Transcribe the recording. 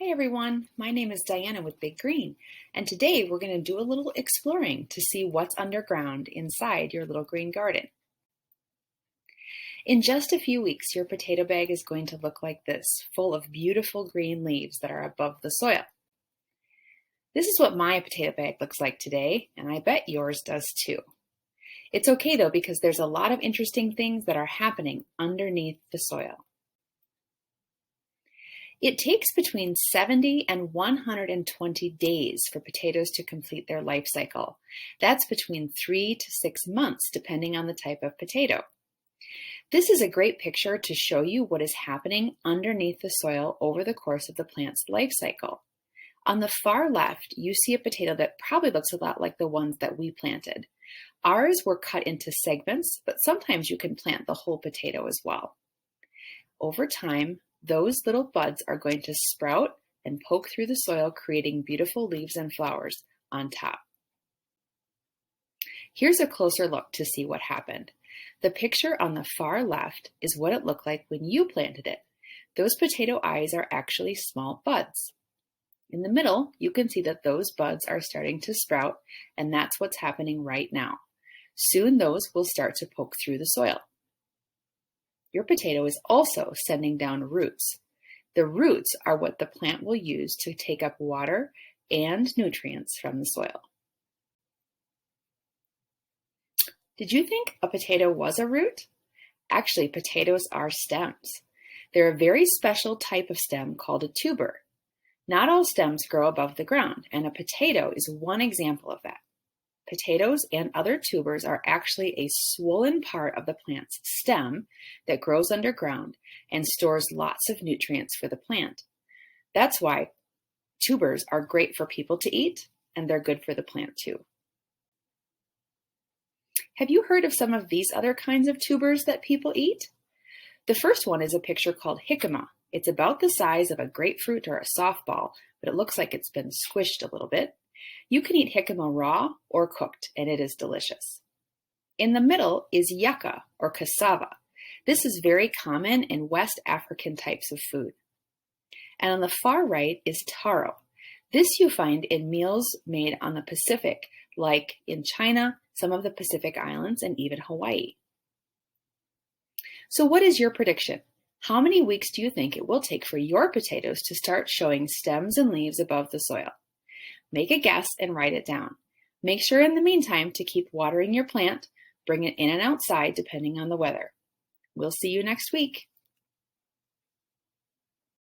Hi everyone, my name is Diana with Big Green, and today we're going to do a little exploring to see what's underground inside your little green garden. In just a few weeks, your potato bag is going to look like this, full of beautiful green leaves that are above the soil. This is what my potato bag looks like today, and I bet yours does too. It's okay though, because there's a lot of interesting things that are happening underneath the soil. It takes between 70 and 120 days for potatoes to complete their life cycle. That's between 3 to 6 months, depending on the type of potato. This is a great picture to show you what is happening underneath the soil over the course of the plant's life cycle. On the far left, you see a potato that probably looks a lot like the ones that we planted. Ours were cut into segments, but sometimes you can plant the whole potato as well. Over time, those little buds are going to sprout and poke through the soil, creating beautiful leaves and flowers on top. Here's a closer look to see what happened. The picture on the far left is what it looked like when you planted it. Those potato eyes are actually small buds. In the middle, you can see that those buds are starting to sprout, and that's what's happening right now. Soon those will start to poke through the soil. Your potato is also sending down roots. The roots are what the plant will use to take up water and nutrients from the soil. Did you think a potato was a root? Actually, potatoes are stems. They're a very special type of stem called a tuber. Not all stems grow above the ground, and a potato is one example of that. Potatoes and other tubers are actually a swollen part of the plant's stem that grows underground and stores lots of nutrients for the plant. That's why tubers are great for people to eat, and they're good for the plant too. Have you heard of some of these other kinds of tubers that people eat? The first one is a picture called jicama. It's about the size of a grapefruit or a softball, but it looks like it's been squished a little bit. You can eat jicama raw or cooked, and it is delicious. In the middle is yucca or cassava. This is very common in West African types of food. And on the far right is taro. This you find in meals made on the Pacific, like in China, some of the Pacific Islands, and even Hawaii. So what is your prediction? How many weeks do you think it will take for your potatoes to start showing stems and leaves above the soil? Make a guess and write it down. Make sure in the meantime to keep watering your plant. Bring it in and outside depending on the weather. We'll see you next week.